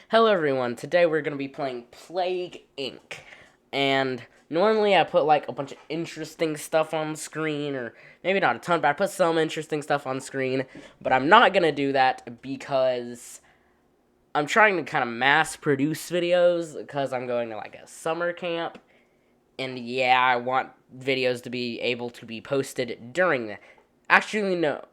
Hello everyone, today we're going to be playing Plague Inc. And normally I put like a bunch of interesting stuff on the screen, or maybe not a ton, but I put some interesting stuff on screen. But I'm not going to do that because I'm trying to kind of mass produce videos because I'm going to like a summer camp. And yeah, I want videos to be able to be posted during the... Actually, no.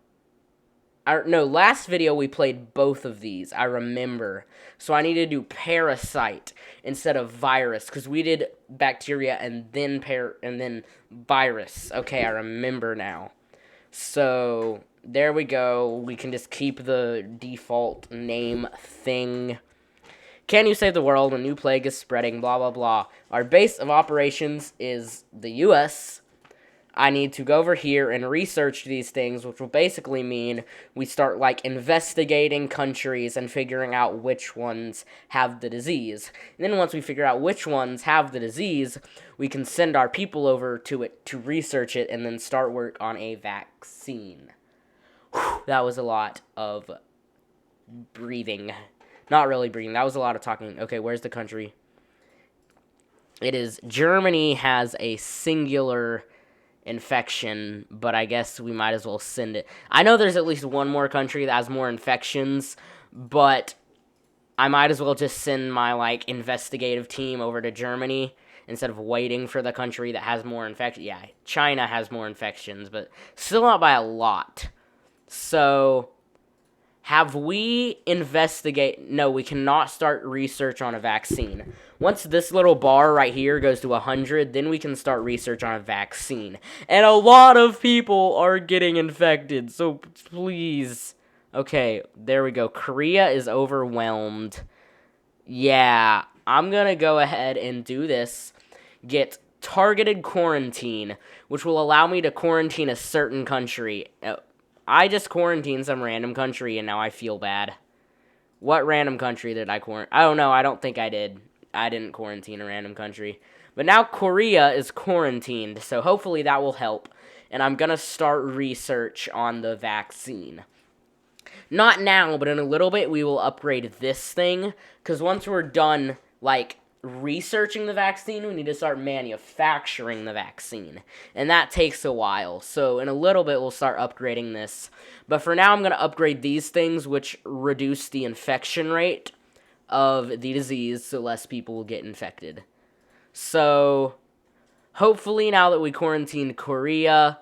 No, last video we played both of these, I remember. So I need to do parasite instead of virus, because we did bacteria and then virus. Okay, I remember now. So there we go. We can just keep the default name thing. Can you save the world? A new plague is spreading, blah blah blah. Our base of operations is the US. I need to go over here and research these things, which will basically mean we start, like, investigating countries and figuring out which ones have the disease. And then once we figure out which ones have the disease, we can send our people over to it to research it and then start work on a vaccine. Whew, that was a lot of breathing. Not really breathing. That was a lot of talking. Okay, where's the country? It is Germany has a singular infection, but I guess we might as well send it. I know there's at least one more country that has more infections, but I might as well just send my, like, investigative team over to Germany instead of waiting for the country that has more infections. Yeah, China has more infections, but still not by a lot. So, have we investigate... No, we cannot start research on a vaccine. Once this little bar right here goes to 100, then we can start research on a vaccine. And a lot of people are getting infected, so please. Okay, there we go. Korea is overwhelmed. Yeah, I'm gonna go ahead and do this. Get targeted quarantine, which will allow me to quarantine a certain country. I just quarantined some random country, and now I feel bad. What random country did I quarantine? I don't know. I don't think I did. I didn't quarantine a random country. But now Korea is quarantined, so hopefully that will help. And I'm going to start research on the vaccine. Not now, but in a little bit, we will upgrade this thing. Because once we're done, like, researching the vaccine, we need to start manufacturing the vaccine. And that takes a while. So in a little bit, we'll start upgrading this. But for now, I'm going to upgrade these things, which reduce the infection rate of the disease so less people will get infected. So hopefully now that we quarantined Korea,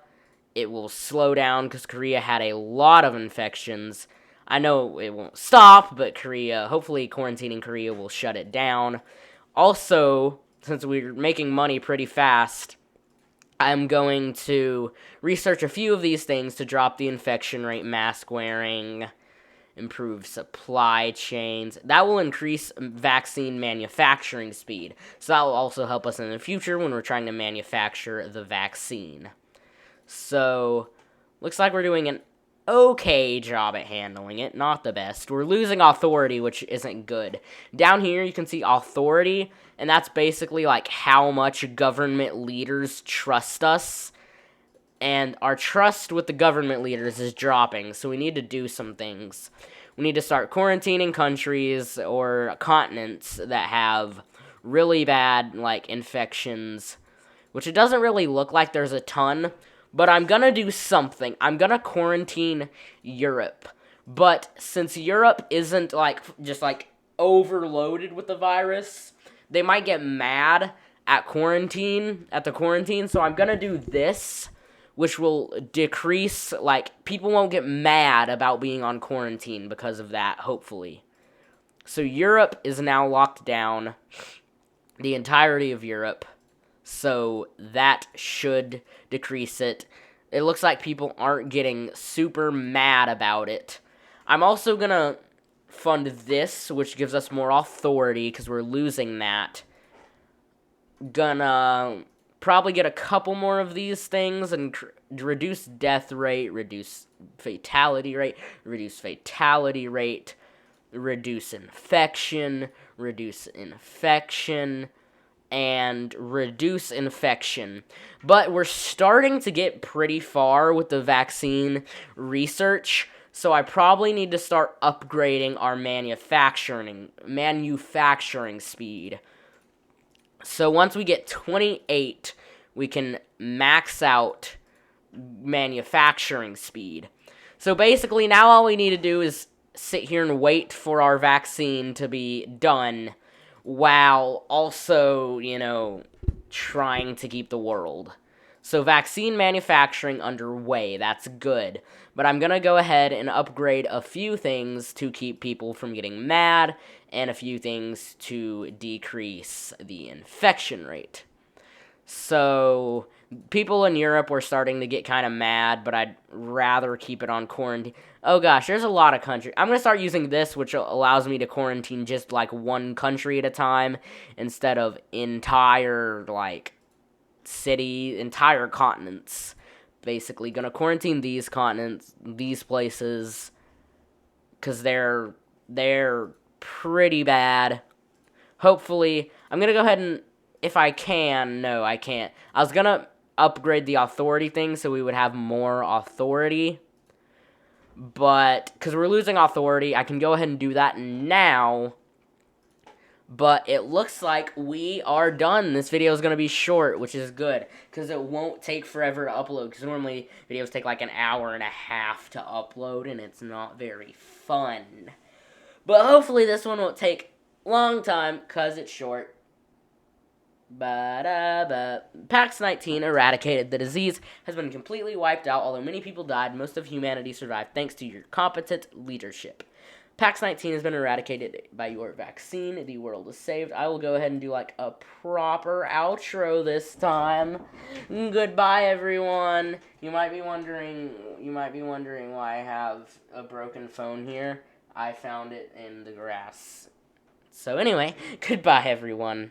it will slow down because Korea had a lot of infections. I know it won't stop, but hopefully quarantining Korea will shut it down. Also, since we're making money pretty fast, I'm going to research a few of these things to drop the infection rate, mask wearing, improve supply chains. That will increase vaccine manufacturing speed. So that will also help us in the future when we're trying to manufacture the vaccine. So, looks like we're doing an okay job at handling it. Not the best. We're losing authority, which isn't good. Down here, you can see authority, and that's basically like how much government leaders trust us. And our trust with the government leaders is dropping, so we need to do some things. We need to start quarantining countries or continents that have really bad, like, infections, which it doesn't really look like there's a ton, but I'm gonna do something. I'm gonna quarantine Europe. But since Europe isn't, like, just, like, overloaded with the virus, they might get mad at the quarantine, so I'm gonna do this, which will decrease, like, people won't get mad about being on quarantine because of that, hopefully. So Europe is now locked down, the entirety of Europe. So that should decrease it. It looks like people aren't getting super mad about it. I'm also going to fund this, which gives us more authority because we're losing that. Gonna probably get a couple more of these things and reduce death rate, reduce fatality rate, reduce infection, and reduce infection. But we're starting to get pretty far with the vaccine research, So I probably need to start upgrading our manufacturing speed. So once we get 28, we can max out manufacturing speed. So basically, now all we need to do is sit here and wait for our vaccine to be done while also, trying to keep the world. So vaccine manufacturing underway. That's good. But I'm going to go ahead and upgrade a few things to keep people from getting mad and a few things to decrease the infection rate. So people in Europe were starting to get kind of mad, but I'd rather keep it on quarantine. Oh gosh, there's a lot of countries. I'm going to start using this, which allows me to quarantine just like one country at a time instead of entire entire continents. Basically, going to quarantine these continents, these places, because they're pretty bad. Hopefully, I'm going to go ahead and, if I can, no, I can't. I was going to upgrade the authority thing so we would have more authority. But, because we're losing authority, I can go ahead and do that now. But it looks like we are done. This video is going to be short, which is good. Because it won't take forever to upload. Because normally, videos take like an hour and a half to upload. And it's not very fun. But hopefully this one won't take long time because it's short. Pax-19 eradicated. The disease has been completely wiped out. Although many people died, most of humanity survived thanks to your competent leadership. Pax-19 has been eradicated by your vaccine. The world is saved. I will go ahead and do like a proper outro this time. Goodbye, everyone. You might be wondering why I have a broken phone here. I found it in the grass. So anyway, goodbye, everyone.